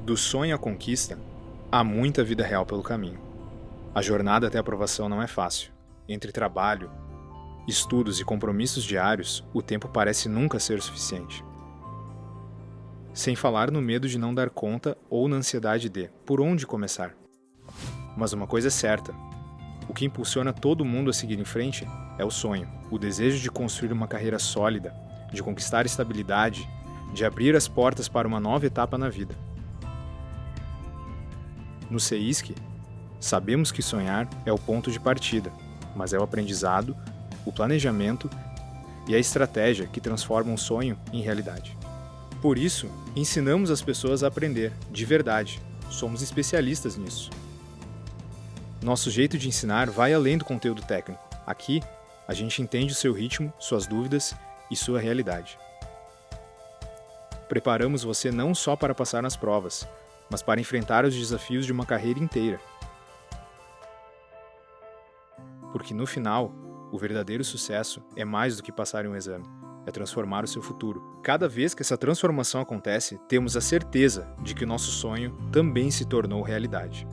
Do sonho à conquista, há muita vida real pelo caminho. A jornada até a aprovação não é fácil. Entre trabalho, estudos e compromissos diários, o tempo parece nunca ser o suficiente. Sem falar no medo de não dar conta ou na ansiedade de por onde começar. Mas uma coisa é certa: o que impulsiona todo mundo a seguir em frente é o sonho, o desejo de construir uma carreira sólida, de conquistar estabilidade, de abrir as portas para uma nova etapa na vida. No CEISC, sabemos que sonhar é o ponto de partida, mas é o aprendizado, o planejamento e a estratégia que transformam o sonho em realidade. Por isso, ensinamos as pessoas a aprender, de verdade. Somos especialistas nisso. Nosso jeito de ensinar vai além do conteúdo técnico. Aqui, a gente entende o seu ritmo, suas dúvidas e sua realidade. Preparamos você não só para passar nas provas, mas para enfrentar os desafios de uma carreira inteira. Porque no final, o verdadeiro sucesso é mais do que passar em um exame, é transformar o seu futuro. Cada vez que essa transformação acontece, temos a certeza de que o nosso sonho também se tornou realidade.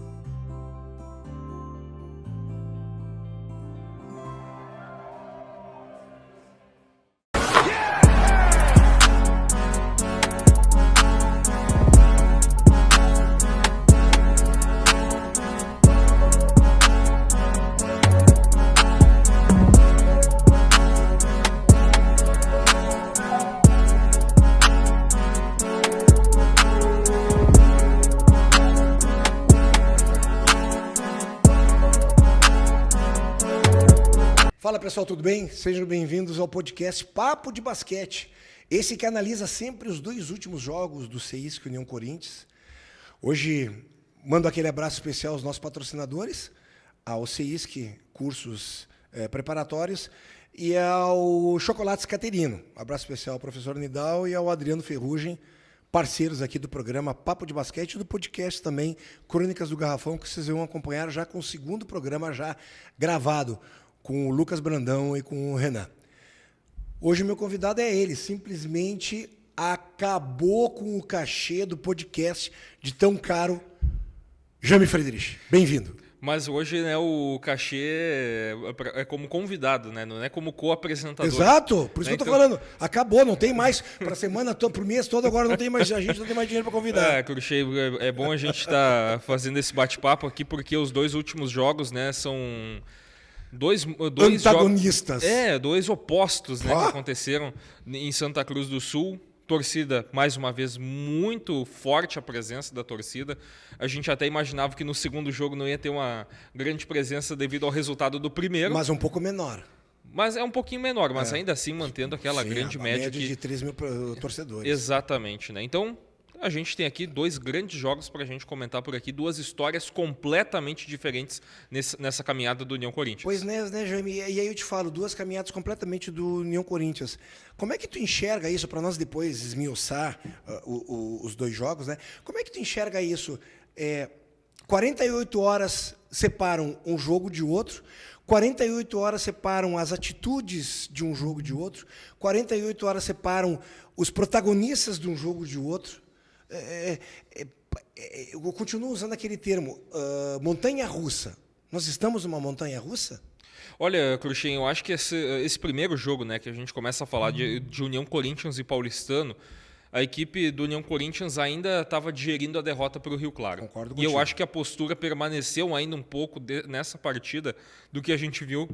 Fala pessoal, tudo bem? Sejam bem-vindos ao podcast Papo de Basquete. Esse que analisa sempre os dois últimos jogos do CEISC União Corinthians. Hoje, mando aquele abraço especial aos nossos patrocinadores, ao CEISC Cursos Preparatórios e ao Chocolates Caterino. Abraço especial ao professor Nidal e ao Adriano Ferrugem, parceiros aqui do programa Papo de Basquete e do podcast também Crônicas do Garrafão, que vocês vão acompanhar já com o segundo programa já gravado, com o Lucas Brandão e com o Renan. Hoje o meu convidado é ele, simplesmente acabou com o cachê do podcast de tão caro, Jami Friedrich. Bem-vindo. Mas hoje, né, o cachê é como convidado, né? Não é como co-apresentador. Exato, por isso Né? que eu tô falando. Acabou, não tem mais para semana, pro mês todo agora não tem mais, a gente não tem mais dinheiro para convidar. Cruxê, é bom a gente estar fazendo esse bate-papo aqui porque os dois últimos jogos, né, são dois antagonistas. Dois opostos, né, que aconteceram em Santa Cruz do Sul. Torcida, mais uma vez, muito forte a presença da torcida. A gente até imaginava que no segundo jogo não ia ter uma grande presença devido ao resultado do primeiro. Mas um pouco menor. Mas é um pouquinho menor, mas ainda assim mantendo aquela grande média de 3 mil torcedores. Exatamente, né? Então, a gente tem aqui dois grandes jogos para a gente comentar por aqui, duas histórias completamente diferentes nessa caminhada do União Corinthians. Pois né, Jaime? E aí eu te falo, duas caminhadas completamente do União Corinthians. Como é que tu enxerga isso, para nós depois esmiuçar os dois jogos, né? Como é que tu enxerga isso? 48 horas separam um jogo de outro, 48 horas separam as atitudes de um jogo de outro, 48 horas separam os protagonistas de um jogo de outro. Eu continuo usando aquele termo, montanha-russa. Nós estamos numa montanha-russa? Olha, Cruxem, eu acho que esse primeiro jogo, né, que a gente começa a falar de União Corinthians e Paulistano, a equipe do União Corinthians ainda estava digerindo a derrota para o Rio Claro. Concordo e contigo. eu acho que a postura permaneceu ainda um pouco nessa partida do que a gente viu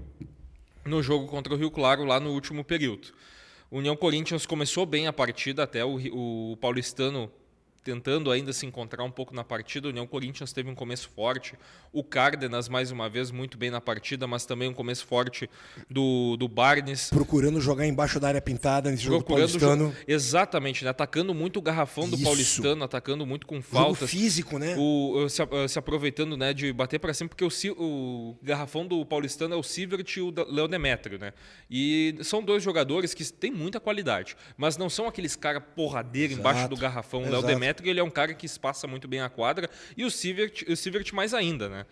no jogo contra o Rio Claro lá no último período. O União Corinthians começou bem a partida, até o Paulistano tentando ainda se encontrar um pouco na partida. O União Corinthians teve um começo forte. O Cárdenas, mais uma vez, muito bem na partida, mas também um começo forte do Barnes. Procurando jogar embaixo da área pintada nesse jogo paulistano. Exatamente, né? Atacando muito o garrafão do Paulistano, atacando muito com faltas. Jogo físico, né? Se aproveitando, né, de bater para cima, porque o garrafão do Paulistano é o Sivert e o Léo Demétrio, né? E são dois jogadores que têm muita qualidade, mas não são aqueles caras porradeiros embaixo do garrafão. O Léo Demétrio, ele é um cara que espaça muito bem a quadra, e o Sivert mais ainda, né?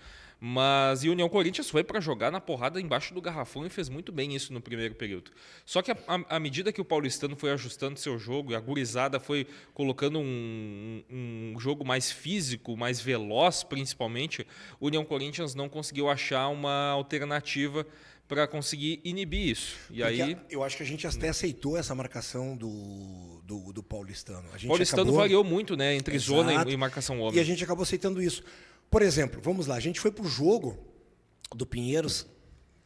Mas e o União Corinthians foi para jogar na porrada embaixo do garrafão e fez muito bem isso no primeiro período. Só que à medida que o paulistano foi ajustando seu jogo e a gurizada foi colocando um um jogo mais físico, mais veloz, principalmente, o União Corinthians não conseguiu achar uma alternativa para conseguir inibir isso. E Porque aí, eu acho que a gente até aceitou essa marcação do Paulistano. A gente Paulistano acabou... variou muito, né, entre zona Exato. e marcação homem. E a gente acabou aceitando isso. Por exemplo, vamos lá, a gente foi pro jogo do Pinheiros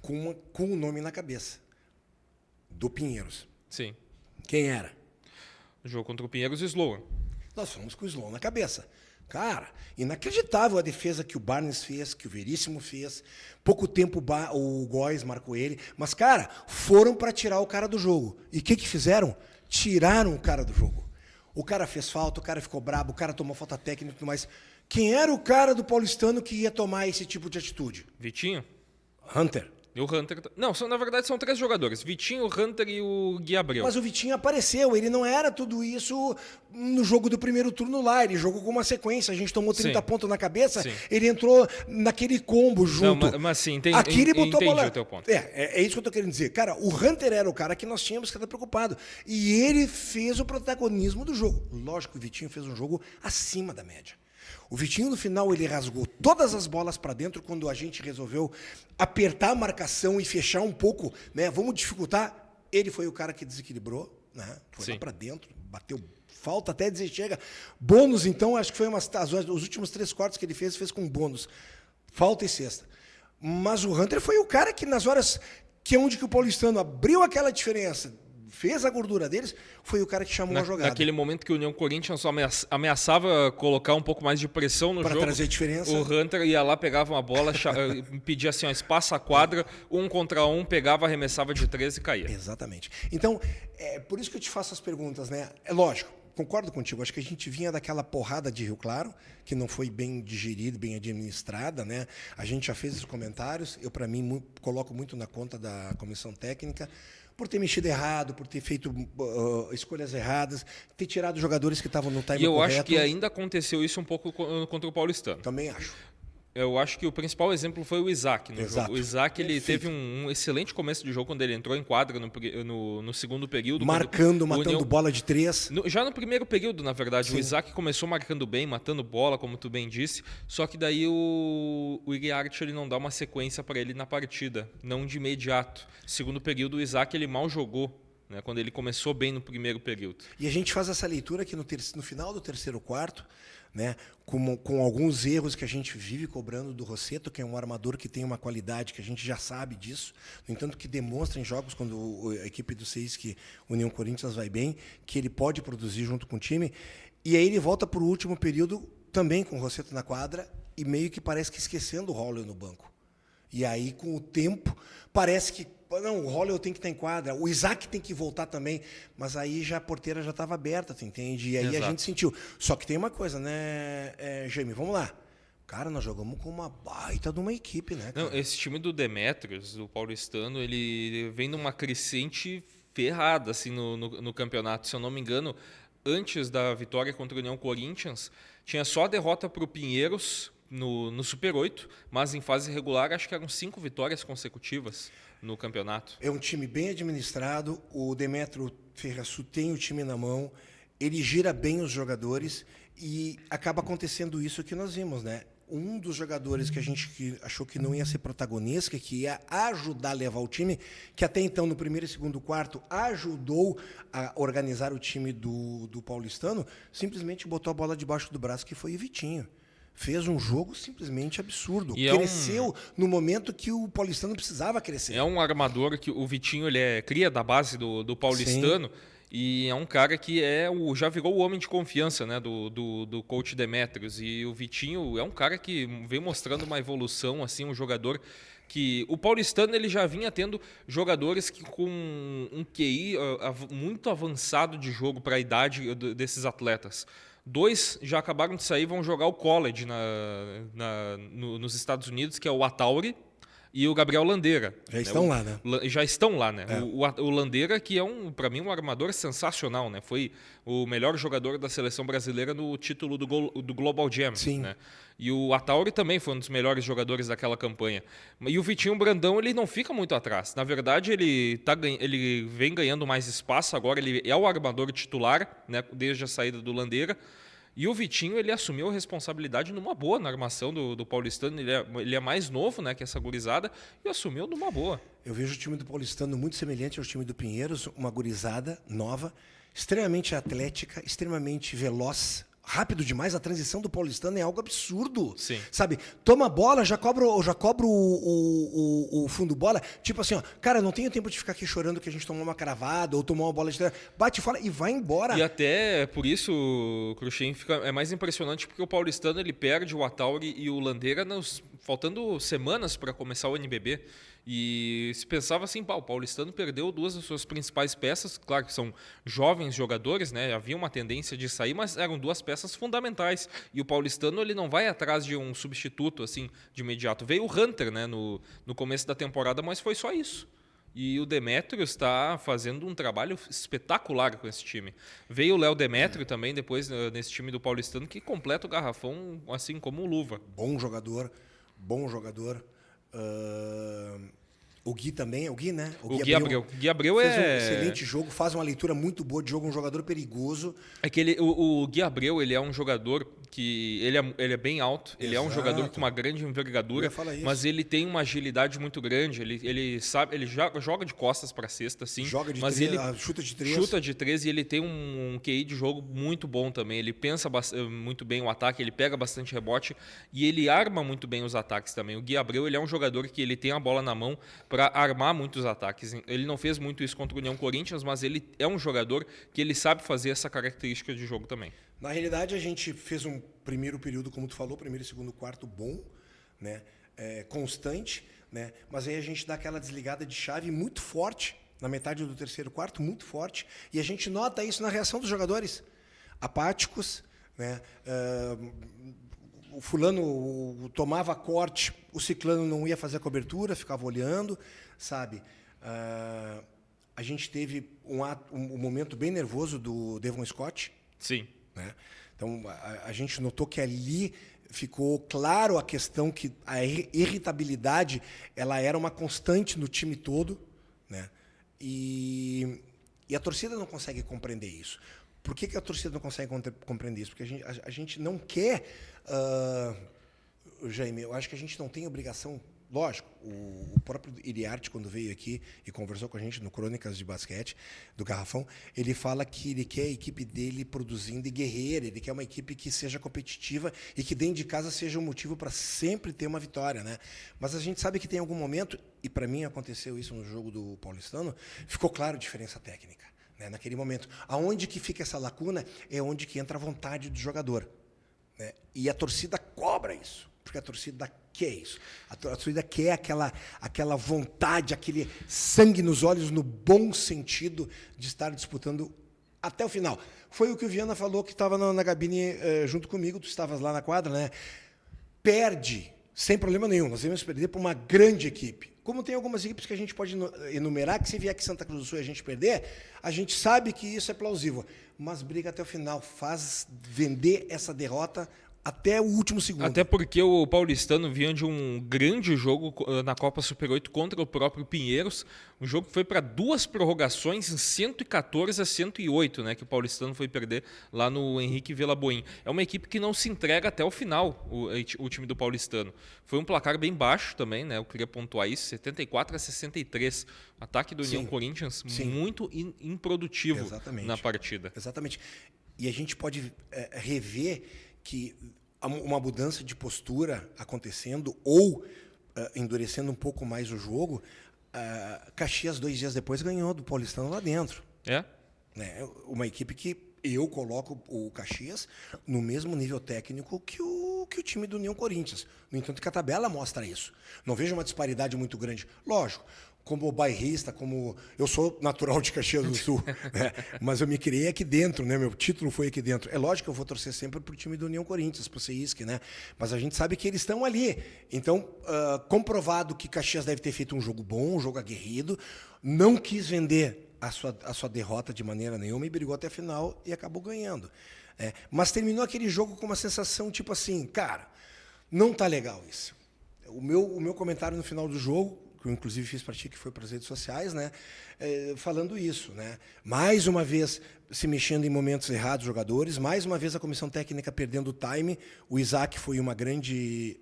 com o nome na cabeça. Do Pinheiros. Sim. Quem era? O jogo contra o Pinheiros e o Sloan. Nós fomos com o Sloan na cabeça. Cara, inacreditável a defesa que o Barnes fez, que o Veríssimo fez. Pouco tempo o Góes marcou ele. Mas, cara, foram para tirar o cara do jogo. E o que fizeram? Tiraram o cara do jogo. O cara fez falta, o cara ficou brabo, o cara tomou falta técnica e tudo mais. Quem era o cara do Paulistano que ia tomar esse tipo de atitude? Vitinho Hunter. e o Hunter. Não, na verdade são 3 jogadores. Vitinho, o Hunter e o Gui Abreu. Mas o Vitinho apareceu, ele não era tudo isso no jogo do primeiro turno lá, ele jogou com uma sequência, a gente tomou 30 Sim. pontos na cabeça, Sim. ele entrou naquele combo junto. Não, mas sim, entendi, Aqui ele botou a bola. o teu ponto. É isso que eu tô querendo dizer. Cara, o Hunter era o cara que nós tínhamos que estar preocupado. E ele fez o protagonismo do jogo. Lógico que o Vitinho fez um jogo acima da média. O Vitinho, no final, ele rasgou todas as bolas para dentro quando a gente resolveu apertar a marcação e fechar um pouco, né? Vamos dificultar. Ele foi o cara que desequilibrou, né? Foi lá para dentro, bateu falta até dizer chega. Bônus, então, acho que foi os últimos 3 quartos que ele fez com bônus. Falta e cesta. Mas o Hunter foi o cara que, nas horas que onde que o Paulistano abriu aquela diferença, fez a gordura deles, foi o cara que chamou a jogada. Naquele momento que o União Corinthians ameaçava colocar um pouco mais de pressão no jogo. Para trazer diferença. O Hunter ia lá, pegava uma bola, pedia assim, ó, espaço a quadra, 1 contra 1, pegava, arremessava de 3 e caía. Exatamente. Então, é por isso que eu te faço as perguntas, né? É lógico, concordo contigo, acho que a gente vinha daquela porrada de Rio Claro, que não foi bem digerida, bem administrada, né? A gente já fez os comentários, eu, para mim, coloco muito na conta da comissão técnica, por ter mexido errado, por ter feito escolhas erradas, ter tirado jogadores que estavam no time correto. E eu acho que ainda aconteceu isso um pouco contra o Paulistano. Também acho. Eu acho que o principal exemplo foi o Isaac no jogo. O Isaac ele teve um excelente começo de jogo quando ele entrou em quadra no segundo período. Matando bola de 3. Já no primeiro período, na verdade. Sim. O Isaac começou marcando bem, matando bola, como tu bem disse. Só que daí o Iriart ele não dá uma sequência para ele na partida. Não de imediato. Segundo período, o Isaac ele mal jogou. Né, quando ele começou bem no primeiro período. E a gente faz essa leitura aqui no final do terceiro quarto, né, com alguns erros que a gente vive cobrando do Rossetto, que é um armador que tem uma qualidade que a gente já sabe disso, no entanto que demonstra em jogos quando a equipe do Seis, que o União Corinthians vai bem, que ele pode produzir junto com o time, e aí ele volta para o último período também com o Rossetto na quadra e meio que parece que esquecendo o Holler no banco. E aí, com o tempo, parece que não, o Holler tem que estar em quadra, o Isaac tem que voltar também, mas aí já a porteira já estava aberta, tu entende? E aí a gente sentiu. Só que tem uma coisa, né, Jaime? Vamos lá. Cara, nós jogamos com uma baita de uma equipe, né, cara? Não, esse time do Demetrios, do Paulistano, ele vem numa crescente ferrada assim, no campeonato. Se eu não me engano, antes da vitória contra o União Corinthians, tinha só a derrota para o Pinheiros no Super 8, mas em fase regular acho que eram 5 vitórias consecutivas no campeonato. É um time bem administrado, o Demetrio Ferraçu tem o time na mão, ele gira bem os jogadores e acaba acontecendo isso que nós vimos, né? Um dos jogadores que a gente achou que não ia ser protagonista, que ia ajudar a levar o time, que até então, no primeiro e segundo quarto, ajudou a organizar o time do Paulistano, simplesmente botou a bola debaixo do braço, que foi o Vitinho. Fez um jogo simplesmente absurdo. E cresceu no momento que o Paulistano precisava crescer. É um armador que o Vitinho ele é cria da base do Paulistano. Sim. E é um cara que já virou o homem de confiança, né, do coach Demetrios. E o Vitinho é um cara que vem mostrando uma evolução, assim, um jogador que o Paulistano ele já vinha tendo jogadores com um QI muito avançado de jogo para a idade desses atletas. 2 já acabaram de sair, vão jogar o college nos Estados Unidos, que é o Atauri e o Gabriel Landeira. Já estão lá, né? Já estão lá, né? É. O Landeira, que é, para mim, um armador sensacional, né? Foi o melhor jogador da seleção brasileira no título do Global Jam. Sim. Né? E o Atauri também foi um dos melhores jogadores daquela campanha. E o Vitinho Brandão, ele não fica muito atrás. Na verdade, ele vem ganhando mais espaço agora. Ele é o armador titular, né? Desde a saída do Landeira. E o Vitinho, ele assumiu a responsabilidade numa boa na armação do Paulistano. Ele é mais novo, né, que essa gurizada, e assumiu numa boa. Eu vejo o time do Paulistano muito semelhante ao time do Pinheiros, uma gurizada nova, extremamente atlética, extremamente veloz, rápido demais. A transição do Paulistano é algo absurdo. Sim. Sabe? Toma a bola, já cobra o fundo bola. Tipo assim, ó, cara, não tenho tempo de ficar aqui chorando que a gente tomou uma cravada ou tomou uma bola de... Bate fora e vai embora. E até por isso, Cruxem, é mais impressionante porque o Paulistano ele perde o Atauri e o Landeira faltando semanas para começar o NBB. E se pensava assim, o Paulistano perdeu duas das suas principais peças, claro que são jovens jogadores, né? Havia uma tendência de sair, mas eram duas peças fundamentais. E o Paulistano ele não vai atrás de um substituto assim de imediato. Veio o Hunter, né, no começo da temporada, mas foi só isso. E o Demétrio está fazendo um trabalho espetacular com esse time. Veio o Léo Demétrio também depois nesse time do Paulistano, que completa o garrafão assim como luva. Bom jogador, bom jogador. O Gui também, é o Gui, né? O Gui Abreu. Gui Abreu fez um excelente jogo, faz uma leitura muito boa de jogo, um jogador perigoso. É que o Gui Abreu, ele é um jogador que ele é bem alto, ele é um jogador com uma grande envergadura, mas ele tem uma agilidade muito grande, ele sabe, ele joga de costas para cesta, sim, joga de mas três, ele chuta de três e ele tem um QI de jogo muito bom também, ele pensa muito bem o ataque, ele pega bastante rebote e ele arma muito bem os ataques também. O Gui Abreu, ele é um jogador que ele tem a bola na mão para armar muitos ataques. Ele não fez muito isso contra o União Corinthians, mas ele é um jogador que ele sabe fazer essa característica de jogo também. Na realidade, a gente fez um primeiro período, como tu falou, primeiro e segundo quarto bom, né? Constante, né? Mas aí a gente dá aquela desligada de chave muito forte, na metade do terceiro quarto, muito forte, e a gente nota isso na reação dos jogadores. Apáticos, né? O fulano tomava corte, o ciclano não ia fazer a cobertura, ficava olhando, sabe? A gente teve um momento bem nervoso do Devon Scott. Sim. Né? Então, a gente notou que ali ficou claro a questão que a irritabilidade ela era uma constante no time todo, né? E a torcida não consegue compreender isso. Por que a torcida não consegue compreender isso? Porque a gente não quer... Jaime, eu acho que a gente não tem obrigação... Lógico, o próprio Iriarte, quando veio aqui e conversou com a gente no Crônicas de Basquete, do Garrafão, ele fala que ele quer a equipe dele produzindo e guerreira, ele quer uma equipe que seja competitiva e que dentro de casa seja um motivo para sempre ter uma vitória, né? Mas a gente sabe que tem algum momento, e para mim aconteceu isso no jogo do Paulistano, ficou claro a diferença técnica, né? Naquele momento. Aonde que fica essa lacuna é onde que entra a vontade do jogador, né? E a torcida cobra isso. Porque a torcida quer isso. A torcida quer aquela vontade, aquele sangue nos olhos, no bom sentido de estar disputando até o final. Foi o que o Viana falou, que estava na cabine junto comigo, tu estavas lá na quadra, né? Perde, sem problema nenhum. Nós devemos perder para uma grande equipe. Como tem algumas equipes que a gente pode enumerar, que se vier aqui em Santa Cruz do Sul e a gente perder, a gente sabe que isso é plausível. Mas briga até o final, faz vender essa derrota até o último segundo. Até porque o Paulistano vinha de um grande jogo na Copa Super 8 contra o próprio Pinheiros. Um jogo que foi para 2 prorrogações em 114-108, né? Que o Paulistano foi perder lá no Henrique Villaboim. É uma equipe que não se entrega até o final, o time do Paulistano. Foi um placar bem baixo também, né? Eu queria pontuar isso, 74-63. Ataque do União Corinthians muito improdutivo na partida. Exatamente. E a gente pode rever que uma mudança de postura acontecendo ou endurecendo um pouco mais o jogo, Caxias 2 dias depois ganhou do Paulistano lá dentro. Né? Uma equipe que eu coloco o Caxias no mesmo nível técnico que o time do União Corinthians. No entanto, que a tabela mostra isso. Não vejo uma disparidade muito grande. Lógico, como bairrista, como... Eu sou natural de Caxias do Sul, né? Mas eu me criei aqui dentro, né? Meu título foi aqui dentro. É lógico que eu vou torcer sempre para o time do União Corinthians, para o CEISC, né? Mas a gente sabe que eles estão ali. Então, comprovado que Caxias deve ter feito um jogo bom, um jogo aguerrido, não quis vender a sua derrota de maneira nenhuma e brigou até a final e acabou ganhando. Mas terminou aquele jogo com uma sensação tipo assim, cara, não tá legal isso. O meu comentário no final do jogo, que eu inclusive fiz para ti, que foi para as redes sociais, né, falando isso, né? Mais uma vez, se mexendo em momentos errados, jogadores. Mais uma vez a comissão técnica perdendo o time. O Isaac foi uma grande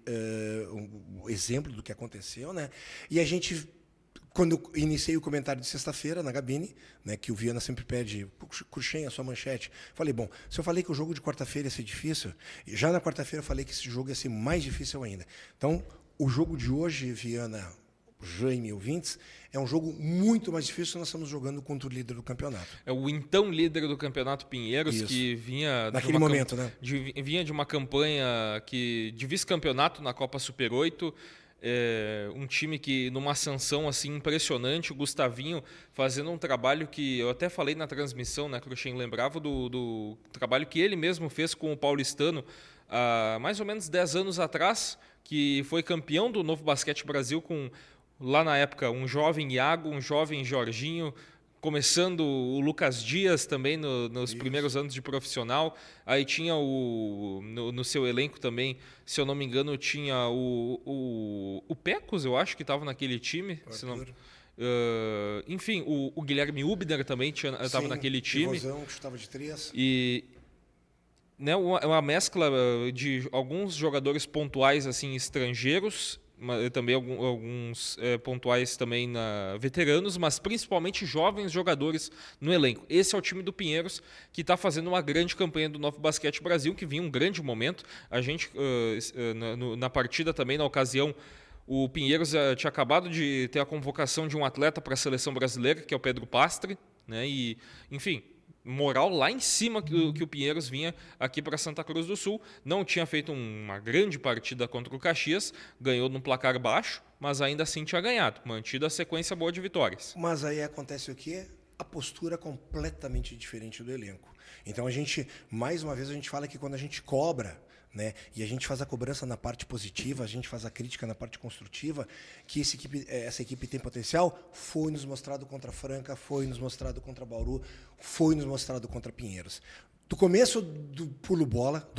um exemplo do que aconteceu, né? E a gente, quando eu iniciei o comentário de sexta-feira na Gabine, né, que o Viana sempre pede, Cruxem, a sua manchete. Falei, bom, se eu falei que o jogo de quarta-feira ia ser difícil, já na quarta-feira eu falei que esse jogo ia ser mais difícil ainda. Então, o jogo de hoje, Viana, Jaime e ouvintes, é um jogo muito mais difícil que nós estamos jogando contra o líder do campeonato. É o então líder do campeonato Pinheiros, Isso. que vinha naquele momento, né? Vinha de uma campanha de vice-campeonato na Copa Super 8. Um time que numa ascensão assim impressionante, o Gustavinho fazendo um trabalho que eu até falei na transmissão, né, Cruxem lembrava do trabalho que ele mesmo fez com o Paulistano há mais ou menos 10 anos atrás, que foi campeão do Novo Basquete Brasil com, lá na época, um jovem Iago, um jovem Jorginho, começando o Lucas Dias também nos primeiros anos de profissional. Aí tinha no seu elenco também, se eu não me engano, tinha o Pecos, eu acho que estava naquele time. Enfim, o Guilherme Ubner também estava naquele time. Rosão, que chutava de 3. E né, uma mescla de alguns jogadores pontuais assim estrangeiros, também alguns pontuais também veteranos, mas principalmente jovens jogadores no elenco. Esse é o time do Pinheiros, que está fazendo uma grande campanha do Novo Basquete Brasil, que vinha um grande momento. A gente, na partida também, na ocasião, o Pinheiros tinha acabado de ter a convocação de um atleta para a seleção brasileira, que é o Pedro Pastre, né? E, enfim, moral lá em cima que o Pinheiros vinha aqui para Santa Cruz do Sul. Não tinha feito uma grande partida contra o Caxias, ganhou num placar baixo, mas ainda assim tinha ganhado, mantido a sequência boa de vitórias. Mas aí acontece o quê? A postura completamente diferente do elenco. Então mais uma vez a gente fala que quando a gente cobra, né, e a gente faz a cobrança na parte positiva, a gente faz a crítica na parte construtiva, que essa equipe tem potencial, foi nos mostrado contra Franca, foi nos mostrado contra Bauru, foi nos mostrado contra Pinheiros. Do começo do pulo-bola,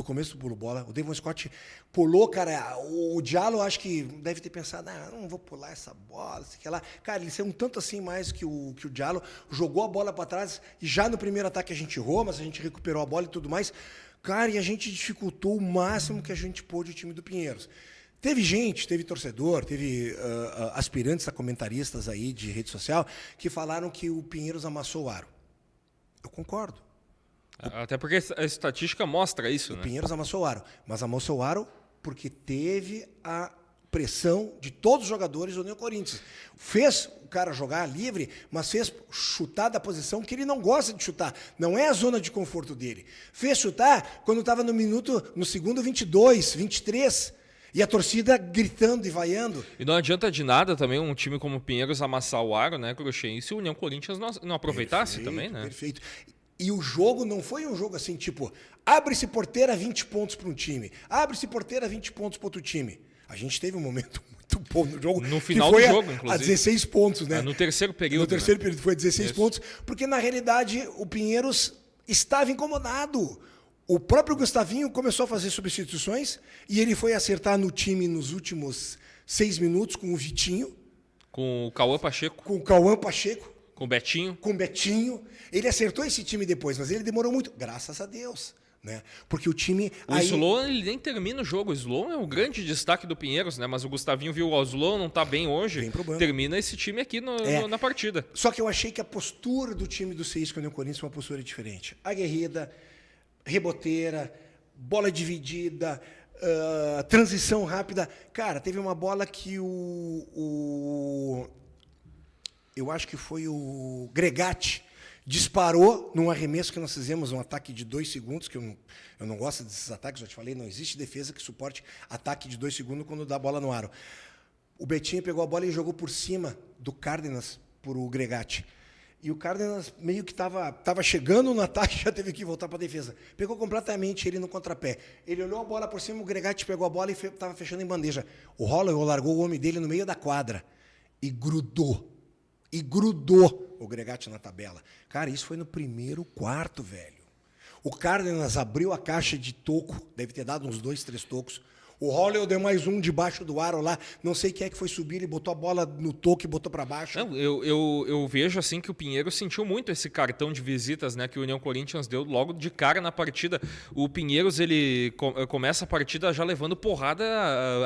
o Devon Scott pulou, cara, o Diallo acho que deve ter pensado, não vou pular essa bola, sei que lá. Cara, ele saiu um tanto assim mais que o Diallo, jogou a bola para trás, e já no primeiro ataque a gente errou, mas a gente recuperou a bola e tudo mais. Cara, e a gente dificultou o máximo que a gente pôde o time do Pinheiros. Teve torcedor, teve aspirantes a comentaristas aí de rede social que falaram que o Pinheiros amassou o aro. Eu concordo. Até porque a estatística mostra isso, né? O Pinheiros amassou o aro, mas amassou o aro porque teve a pressão de todos os jogadores do União Corinthians. Fez o cara jogar livre, mas fez chutar da posição que ele não gosta de chutar. Não é a zona de conforto dele. Fez chutar quando estava no segundo 22, 23, e a torcida gritando e vaiando. E não adianta de nada também um time como o Pinheiros amassar o aro, né, Cruxem? E se o União Corinthians não aproveitasse também, né? Perfeito. E o jogo não foi um jogo assim, tipo, abre-se porteira 20 pontos para um time, abre-se porteira 20 pontos para outro time. A gente teve um momento muito bom no jogo. No final do jogo, inclusive. A 16 pontos, né? No terceiro período. No terceiro período foi 16 Isso. pontos, porque na realidade o Pinheiros estava incomodado. O próprio Gustavinho começou a fazer substituições e ele foi acertar no time nos últimos 6 minutos com o Vitinho. Com o Cauã Pacheco. Com o Cauã Pacheco. Com o Betinho. Com o Betinho. Ele acertou esse time depois, mas ele demorou muito. Graças a Deus. Né? Porque o time... O Sloan, ele nem termina o jogo. O Sloan é o grande destaque do Pinheiros, né? Mas o Gustavinho viu o Sloan não tá bem hoje. Tem problema. Termina esse time aqui na partida. Só que eu achei que a postura do time do Seis com o União Corinthians foi uma postura diferente. Aguerrida, reboteira, bola dividida, transição rápida. Cara, teve uma bola que eu acho que foi o Gregatti disparou num arremesso que nós fizemos, um ataque de 2 segundos, que eu não gosto desses ataques, já te falei, não existe defesa que suporte ataque de 2 segundos quando dá a bola no aro. O Betinho pegou a bola e jogou por cima do Cárdenas por o Gregatti. E o Cárdenas meio que estava chegando no ataque, já teve que voltar para a defesa. Pegou completamente ele no contrapé. Ele olhou a bola por cima, o Gregatti pegou a bola e estava fechando em bandeja. O Holloway largou o homem dele no meio da quadra e grudou o Gregatti na tabela. Cara, isso foi no primeiro quarto, velho. O Cárdenas abriu a caixa de toco, deve ter dado uns 2, 3 tocos. O Holler deu mais um debaixo do aro lá. Não sei quem é que foi subir, ele botou a bola no toque e botou para baixo. Não, eu vejo assim que o Pinheiros sentiu muito esse cartão de visitas, né, que o União Corinthians deu logo de cara na partida. O Pinheiros, ele começa a partida já levando porrada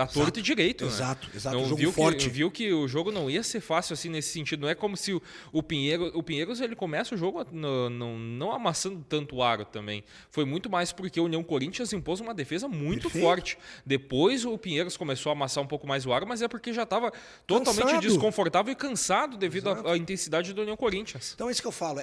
a torto e direito. Exato, né? exato. Então, Um jogo forte. Viu que o jogo não ia ser fácil assim nesse sentido. Não é como se o Pinheiros ele começa o jogo não amassando tanto o aro também. Foi muito mais porque o União Corinthians impôs uma defesa muito forte. Depois o Pinheiros começou a amassar um pouco mais o aro, mas é porque já estava totalmente desconfortável e cansado devido à intensidade do União Corinthians. Então é isso que eu falo.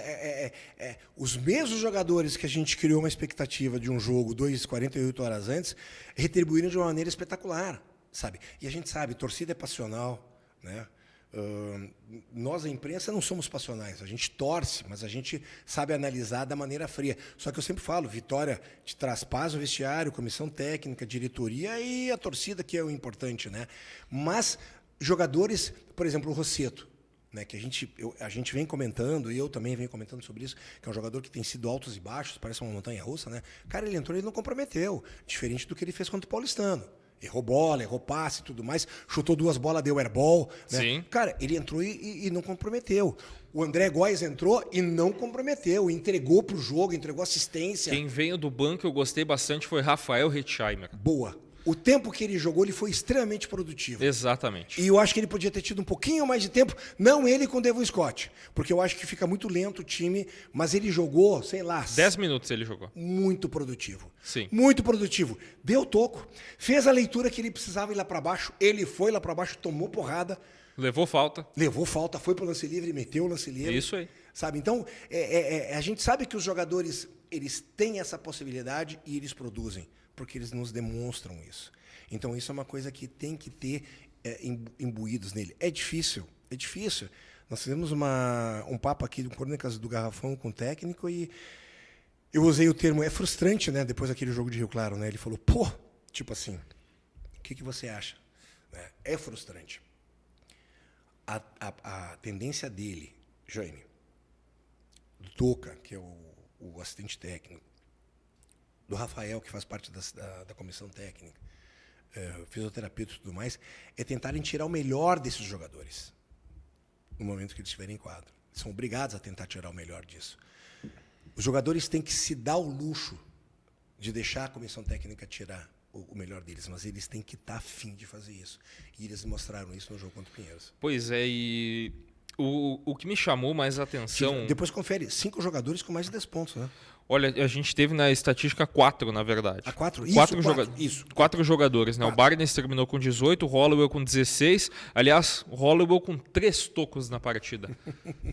Os mesmos jogadores que a gente criou uma expectativa de um jogo 48 horas antes, retribuíram de uma maneira espetacular, sabe? E a gente sabe, torcida é passional, né? Nós, a imprensa, não somos passionais. A gente torce, mas a gente sabe analisar da maneira fria. Só que eu sempre falo, vitória te traz paz no vestiário, comissão técnica, diretoria e a torcida, que é o importante, né? Mas jogadores, por exemplo, o Rossetto, né, que a gente vem comentando, e eu também venho comentando sobre isso, que é um jogador que tem sido altos e baixos, parece uma montanha-russa, né? Cara, ele entrou e ele não comprometeu, diferente do que ele fez contra o Paulistano. Errou bola, errou passe e tudo mais, chutou 2 bolas, deu airball. Né? Sim. Cara, ele entrou e não comprometeu. O André Góes entrou e não comprometeu, entregou pro jogo, entregou assistência. Quem veio do banco eu gostei bastante foi Rafael Ritzheimer. Boa. O tempo que ele jogou, ele foi extremamente produtivo. Exatamente. E eu acho que ele podia ter tido um pouquinho mais de tempo, não ele com o Devon Scott, porque eu acho que fica muito lento o time, mas ele jogou, sei lá... 10 minutos ele jogou. Muito produtivo. Sim. Muito produtivo. Deu toco, fez a leitura que ele precisava ir lá para baixo, ele foi lá para baixo, tomou porrada. Levou falta. Levou falta, foi pro lance livre, meteu o lance livre. Isso aí. Sabe? Então, a gente sabe que os jogadores, eles têm essa possibilidade e eles produzem, porque eles nos demonstram isso. Então, isso é uma coisa que tem que ter imbuídos nele. É difícil, é difícil. Nós fizemos um papo aqui do Crônicas do Garrafão com o técnico e eu usei o termo, é frustrante, né? Depois daquele jogo de Rio Claro, né? Ele falou, pô, tipo assim, o que você acha? É frustrante. A tendência dele, Jaime, do Toca, que é o assistente técnico, do Rafael, que faz parte da comissão técnica, fisioterapeuta e tudo mais, é tentarem tirar o melhor desses jogadores no momento que eles estiverem em quadro. Eles são obrigados a tentar tirar o melhor disso. Os jogadores têm que se dar o luxo de deixar a comissão técnica tirar o melhor deles, mas eles têm que estar afim de fazer isso. E eles mostraram isso no jogo contra o Pinheiros. Pois é, e o que me chamou mais a atenção... Depois confere, 5 jogadores com mais de 10 pontos, né? Olha, a gente teve na estatística 4, na verdade. A 4? Isso. 4 jogadores, né? 4. O Barnes terminou com 18, o Hollowell com 16. Aliás, o Hollowell com 3 tocos na partida.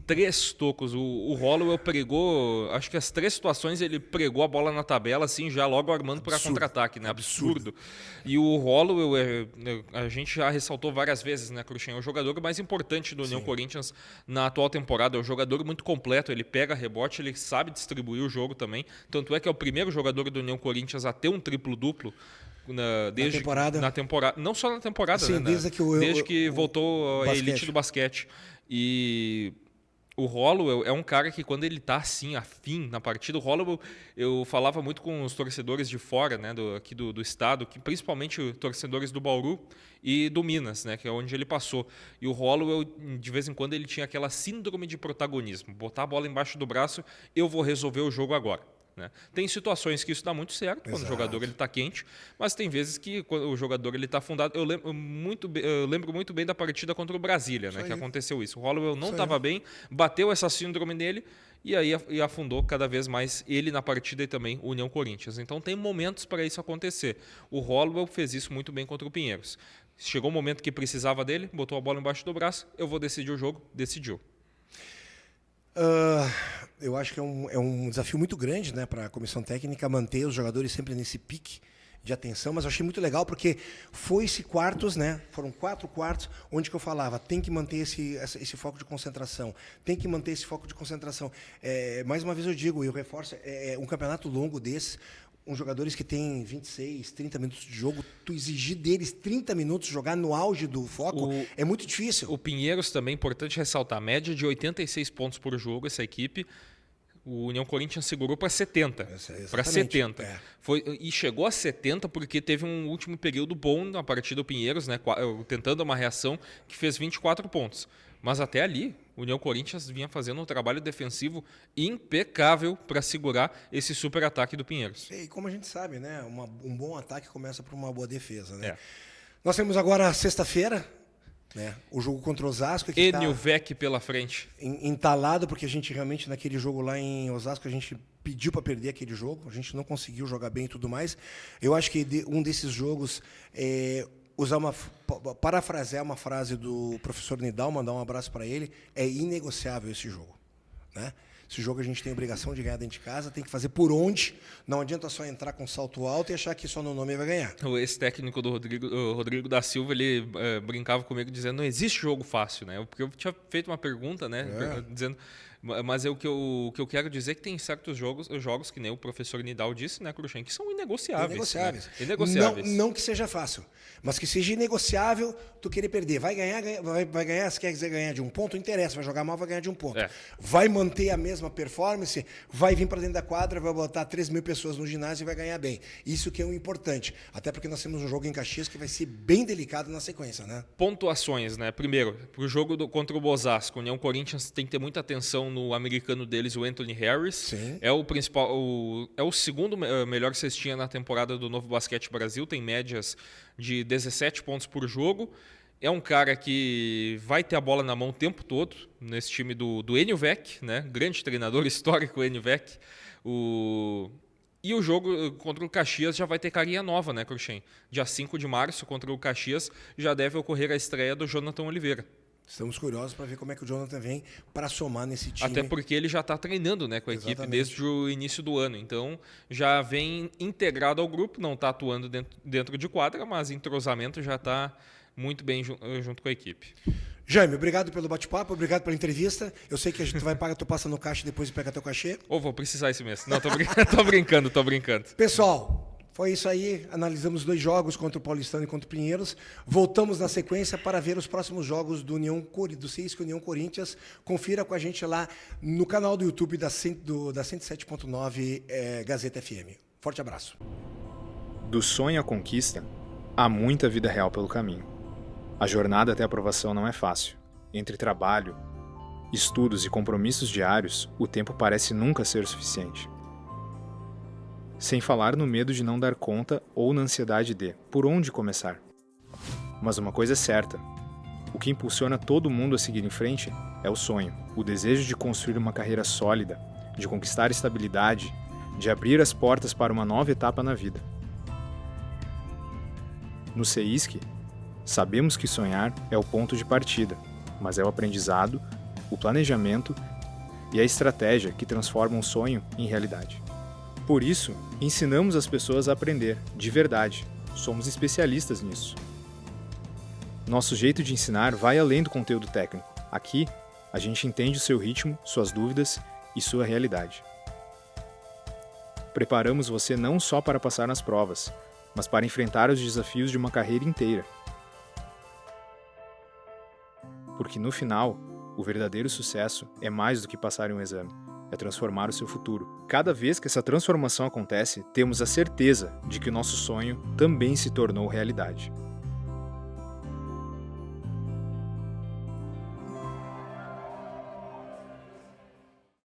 3 tocos. O Hollowell pregou, acho que as 3 situações ele pregou a bola na tabela, assim, já logo armando para contra-ataque, né? Absurdo. E o Hollowell, a gente já ressaltou várias vezes, né, Cruxem? É o jogador mais importante do União Corinthians na atual temporada. É um jogador muito completo, ele pega rebote, ele sabe distribuir o jogo também. Tanto é que é o primeiro jogador do União Corinthians a ter um triplo-duplo na temporada. Não só na temporada, sim, né? Desde que voltou a elite do basquete. E o Hollowell é um cara que quando ele tá assim, afim na partida, o Hollowell, eu falava muito com os torcedores de fora, né, aqui do estado, que principalmente torcedores do Bauru e do Minas, né, que é onde ele passou. E o Hollowell, de vez em quando, ele tinha aquela síndrome de protagonismo, botar a bola embaixo do braço, eu vou resolver o jogo agora. Né? Tem situações que isso dá muito certo quando o jogador está quente, mas tem vezes que quando o jogador está afundado. Eu lembro muito bem da partida contra o Brasília, né, que aconteceu isso. O Hollowell não estava bem, bateu essa síndrome nele e afundou cada vez mais ele na partida e também o União Corinthians. Então tem momentos para isso acontecer. O Hollowell fez isso muito bem contra o Pinheiros. Chegou o momento que precisava dele, botou a bola embaixo do braço, eu vou decidir o jogo, decidiu. Eu acho que é um desafio muito grande, né, para a comissão técnica manter os jogadores sempre nesse pique de atenção, mas eu achei muito legal porque foram 4 quartos onde que eu falava, tem que manter esse foco de concentração, tem que manter esse foco de concentração. Mais uma vez eu digo, e eu reforço, um campeonato longo desse, uns jogadores que têm 26, 30 minutos de jogo, tu exigir deles 30 minutos jogar no auge do foco é muito difícil. O Pinheiros também, importante ressaltar, média de 86 pontos por jogo, essa equipe, O União Corinthians segurou para 70. Para Exatamente. 70. É. E chegou a 70 porque teve um último período bom na partida do Pinheiros, né, tentando uma reação que fez 24 pontos. Mas até ali, o União Corinthians vinha fazendo um trabalho defensivo impecável para segurar esse super ataque do Pinheiros. E como a gente sabe, né? Um bom ataque começa por uma boa defesa, né? É. Nós temos agora sexta-feira, né? O jogo contra o Osasco. Que Enio Vec pela frente. Entalado, porque a gente realmente, naquele jogo lá em Osasco, a gente pediu para perder aquele jogo. A gente não conseguiu jogar bem e tudo mais. Eu acho que um desses jogos parafrasear uma frase do professor Nidal, mandar um abraço para ele, é inegociável esse jogo, né? Esse jogo a gente tem a obrigação de ganhar dentro de casa, tem que fazer por onde, não adianta só entrar com salto alto e achar que só no nome vai ganhar. O ex-técnico do Rodrigo da Silva, ele brincava comigo dizendo não existe jogo fácil, né? Porque eu tinha feito uma pergunta, né? Dizendo, mas o que eu quero dizer é que tem certos jogos que nem o professor Nidal disse, né, Cruxem, que são inegociáveis. Inegociáveis. Né? Inegociáveis. Não que seja fácil, mas que seja inegociável tu querer perder. Vai ganhar, se quer dizer ganhar de um ponto, não interessa, vai jogar mal, vai ganhar de um ponto. É. Vai manter a mesma performance, vai vir para dentro da quadra, vai botar 3 mil pessoas no ginásio e vai ganhar bem. Isso que é o importante. Até porque nós temos um jogo em Caxias que vai ser bem delicado na sequência, né? Pontuações, né? Primeiro, pro jogo contra o Osasco, o União Corinthians tem que ter muita atenção no americano deles, o Anthony Harris. Sim. É o principal, é o segundo melhor cestinha na temporada do Novo Basquete Brasil, tem médias de 17 pontos por jogo. É um cara que vai ter a bola na mão o tempo todo, nesse time do Enio Vec, né? Grande treinador histórico, Enio Vec. E o jogo contra o Caxias já vai ter carinha nova, né, Cruxem? Dia 5 de março, contra o Caxias, já deve ocorrer a estreia do Jonathan Oliveira. Estamos curiosos para ver como é que o Jonathan vem para somar nesse time. Até porque ele já está treinando, né, com a equipe desde o início do ano. Então, já vem integrado ao grupo, não está atuando dentro de quadra, mas entrosamento já está muito bem junto com a equipe. Jaime, obrigado pelo bate-papo, obrigado pela entrevista. Eu sei que a gente vai pagar, tu passa no caixa e depois pega teu cachê. Vou precisar esse mês. Não, tô brincando. Pessoal, foi isso aí. Analisamos 2 jogos contra o Paulistano e contra o Pinheiros. Voltamos na sequência para ver os próximos jogos do CEISC União Corinthians. Confira com a gente lá no canal do YouTube da 107.9 Gazeta FM. Forte abraço. Do sonho à conquista, há muita vida real pelo caminho. A jornada até a aprovação não é fácil. Entre trabalho, estudos e compromissos diários, o tempo parece nunca ser suficiente. Sem falar no medo de não dar conta ou na ansiedade de por onde começar. Mas uma coisa é certa: o que impulsiona todo mundo a seguir em frente é o sonho, o desejo de construir uma carreira sólida, de conquistar estabilidade, de abrir as portas para uma nova etapa na vida. No CEISC, sabemos que sonhar é o ponto de partida, mas é o aprendizado, o planejamento e a estratégia que transformam um sonho em realidade. Por isso, ensinamos as pessoas a aprender, de verdade. Somos especialistas nisso. Nosso jeito de ensinar vai além do conteúdo técnico. Aqui, a gente entende o seu ritmo, suas dúvidas e sua realidade. Preparamos você não só para passar nas provas, mas para enfrentar os desafios de uma carreira inteira. Porque no final, o verdadeiro sucesso é mais do que passar em um exame, é transformar o seu futuro. Cada vez que essa transformação acontece, temos a certeza de que o nosso sonho também se tornou realidade.